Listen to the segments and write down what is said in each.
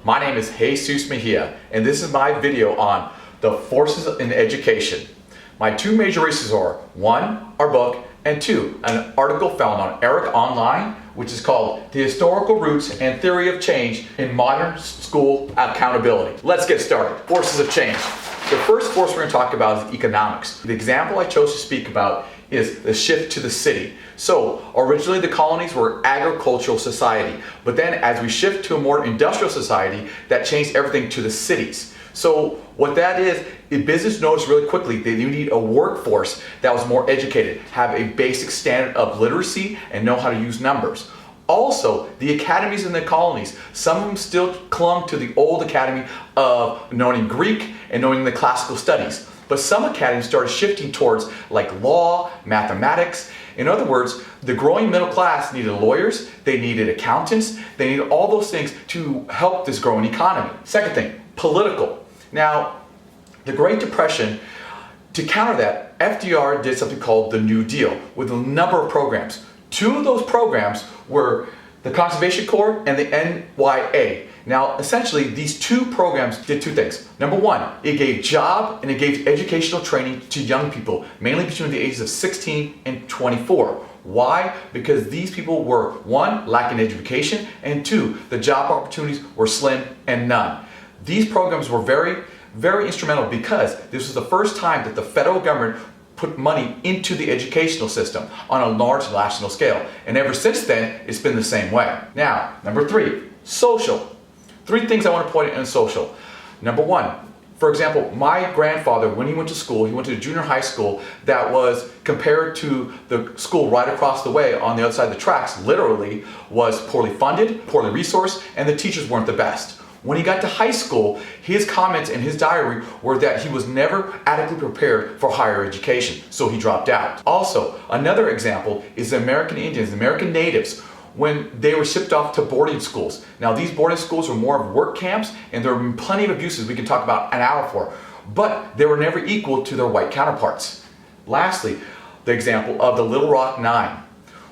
my name is Jesus Mejia, and this is my video on the forces in education. My two major resources are, one, our book, and two, an article found on Eric Online, which is called The Historical Roots and Theory of Change in Modern School Accountability. Let's get started. Forces of change. The first force we're going to talk about is economics. The example I chose to speak about is the shift to the city. So originally the colonies were agricultural society, but then as we shift to a more industrial society, that changed everything to the cities. So what that is, business noticed really quickly that you need a workforce that was more educated, have a basic standard of literacy, and know how to use numbers. Also, the academies in the colonies, some of them still clung to the old academy of knowing Greek and knowing the classical studies. But some academies started shifting towards like law, mathematics. In other words, the growing middle class needed lawyers, they needed accountants, they needed all those things to help this growing economy. Second thing, political. Now, the Great Depression, to counter that, FDR did something called the New Deal with a number of programs. Two of those programs were the Conservation Corps and the NYA. Now, essentially, these two programs did two things. Number one, it gave job and it gave educational training to young people, mainly between the ages of 16 and 24. Why? Because these people were, one, lacking education, and two, the job opportunities were slim and none. These programs were very, very instrumental because this was the first time that the federal government put money into the educational system on a large national scale. And ever since then, it's been the same way. Now, number three, social. Three things I want to point out in social. Number one, for example, my grandfather, when he went to school, he went to a junior high school that was, compared to the school right across the way on the other side of the tracks, literally was poorly funded, poorly resourced, and the teachers weren't the best. When he got to high school, his comments in his diary were that he was never adequately prepared for higher education, so he dropped out. Also, another example is the American Indians, the American natives, when they were shipped off to boarding schools. Now, these boarding schools were more of work camps, and there were plenty of abuses we can talk about an hour for, but they were never equal to their white counterparts. Lastly, the example of the Little Rock Nine.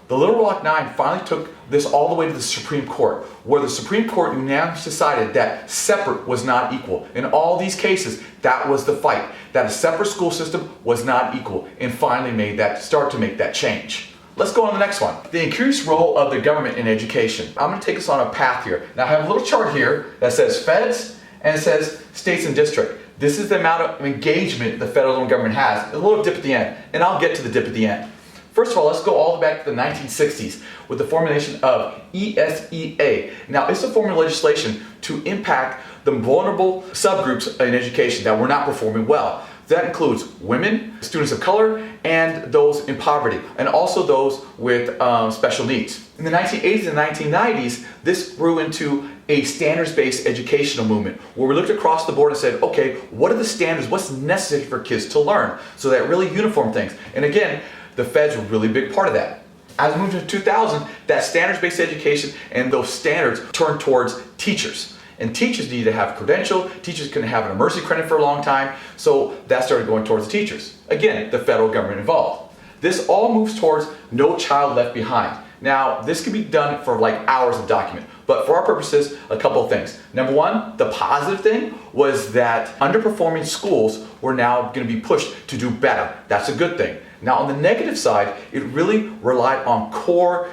The Little Rock Nine finally took this all the way to the Supreme Court, where the Supreme Court unanimously decided that separate was not equal. In all these cases, that was the fight, that a separate school system was not equal, and finally start to make that change. Let's go on to the next one. The increased role of the government in education. I'm going to take us on a path here. Now I have a little chart here that says feds and it says states and district. This is the amount of engagement the federal government has. A little dip at the end, and I'll get to the dip at the end. First of all, let's go all the way back to the 1960s with the formulation of ESEA. Now, it's a form of legislation to impact the vulnerable subgroups in education that were not performing well. That includes women, students of color, and those in poverty, and also those with special needs. In the 1980s and 1990s, this grew into a standards-based educational movement where we looked across the board and said, okay, what are the standards, what's necessary for kids to learn? So that really uniform things. And again, the feds were a really big part of that. As we moved to 2000, that standards-based education and those standards turned towards teachers. And teachers need to have credential, teachers couldn't have an emergency credit for a long time, so that started going towards the teachers. Again, the federal government involved. This all moves towards no child left behind. Now, this can be done for like hours of document, but for our purposes, a couple of things. Number one, the positive thing was that underperforming schools were now going to be pushed to do better. That's a good thing. Now, on the negative side, it really relied on core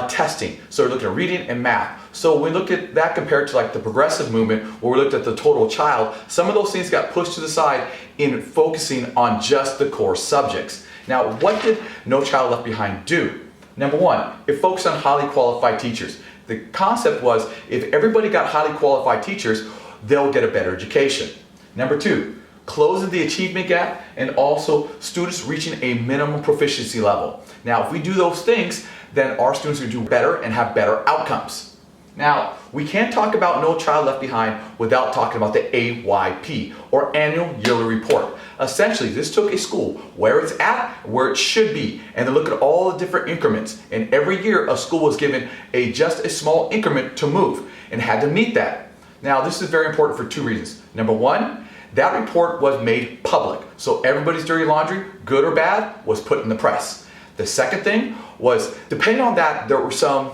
testing. So we're looking at reading and math. So we look at that compared to like the progressive movement where we looked at the total child, some of those things got pushed to the side in focusing on just the core subjects. Now, what did No Child Left Behind do? Number one, it focused on highly qualified teachers. The concept was if everybody got highly qualified teachers, they'll get a better education. Number two, closing the achievement gap and also students reaching a minimum proficiency level. Now, if we do those things, then our students will do better and have better outcomes. Now, we can't talk about No Child Left Behind without talking about the AYP, or Annual Yearly Report. Essentially, this took a school where it's at, where it should be, and they look at all the different increments. And every year, a school was given just a small increment to move and had to meet that. Now, this is very important for two reasons. Number one, that report was made public. So everybody's dirty laundry, good or bad, was put in the press. The second thing was, depending on that, there were some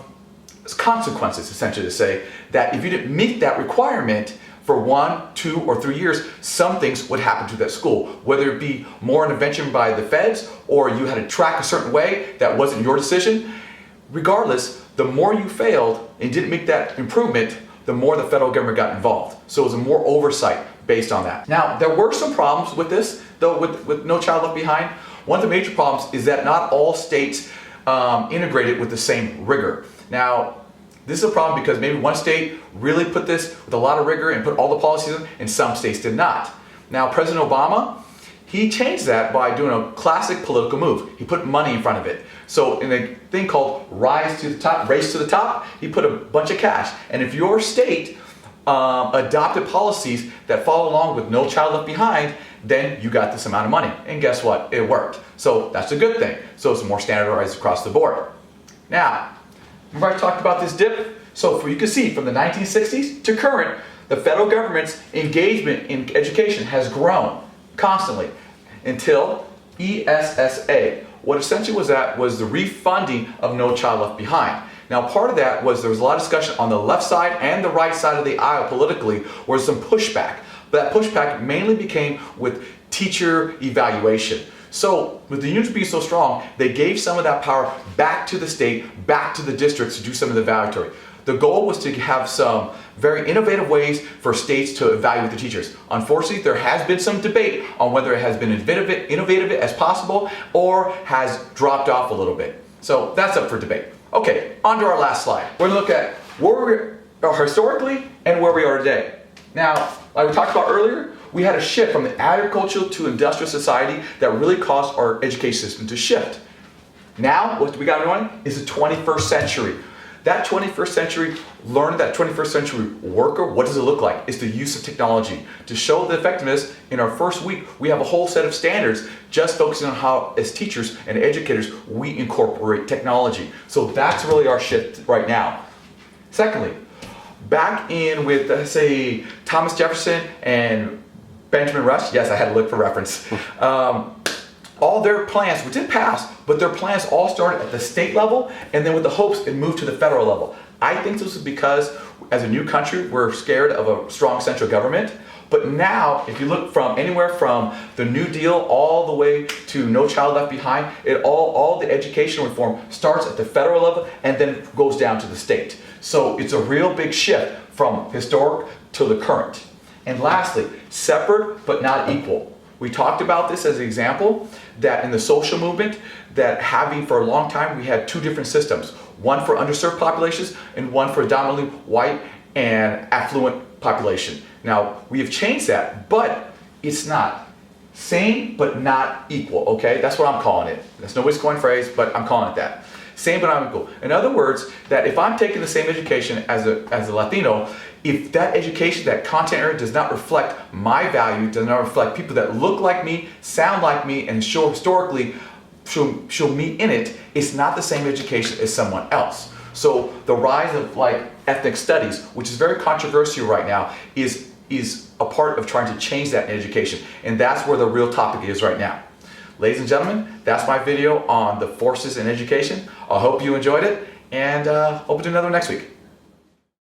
consequences, essentially, to say that if you didn't meet that requirement for 1, 2, or 3 years, some things would happen to that school, whether it be more intervention by the feds or you had to track a certain way that wasn't your decision. Regardless, the more you failed and didn't make that improvement, the more the federal government got involved. So it was a more oversight based on that. Now, there were some problems with this, though, with No Child Left Behind. One of the major problems is that not all states integrated with the same rigor. Now, this is a problem because maybe one state really put this with a lot of rigor and put all the policies in, and some states did not. Now, President Obama, he changed that by doing a classic political move. He put money in front of it. So in a thing called Rise to the Top, Race to the Top, he put a bunch of cash. And if your state adopted policies that follow along with No Child Left Behind, then you got this amount of money. And guess what? It worked. So that's a good thing. So it's more standardized across the board. Now, remember I talked about this dip? So you can see from the 1960s to current, the federal government's engagement in education has grown constantly until ESSA. What essentially was that was the refunding of No Child Left Behind. Now, part of that was there was a lot of discussion on the left side and the right side of the aisle politically, where some pushback. But that pushback mainly became with teacher evaluation. So with the unions being so strong, they gave some of that power back to the state, back to the districts to do some of the evaluatory. The goal was to have some very innovative ways for states to evaluate the teachers. Unfortunately, there has been some debate on whether it has been innovative as possible or has dropped off a little bit. So that's up for debate. Okay, on to our last slide. We're going to look at where we are historically and where we are today. Now, like we talked about earlier, we had a shift from the agricultural to industrial society that really caused our education system to shift. Now, what we got going is the 21st century. That 21st century, learning that 21st century worker, what does it look like? It's the use of technology. To show the effectiveness, in our first week, we have a whole set of standards just focusing on how, as teachers and educators, we incorporate technology. So that's really our shift right now. Secondly, back in with, let's say, Thomas Jefferson and Benjamin Rush, yes, I had to look for reference. All their plans, which didn't pass, but their plans all started at the state level, and then with the hopes it moved to the federal level. I think this is because, as a new country, we're scared of a strong central government. But now, if you look from anywhere from the New Deal all the way to No Child Left Behind, all the educational reform starts at the federal level and then goes down to the state. So it's a real big shift from historic to the current. And lastly, separate but not equal. We talked about this as an example that in the social movement, that having for a long time, we had two different systems. One for underserved populations and one for dominantly white and affluent population. Now, we have changed that, but it's not. Same but not equal, okay? That's what I'm calling it. That's nobody's coined phrase, but I'm calling it that. Same but not equal. In other words, that if I'm taking the same education as a Latino, if that education, that content area does not reflect my value, does not reflect people that look like me, sound like me, and show historically show me in it, it's not the same education as someone else. So the rise of like ethnic studies, which is very controversial right now, is a part of trying to change that in education. And that's where the real topic is right now. Ladies and gentlemen, that's my video on the forces in education. I hope you enjoyed it, and hope to do another next week.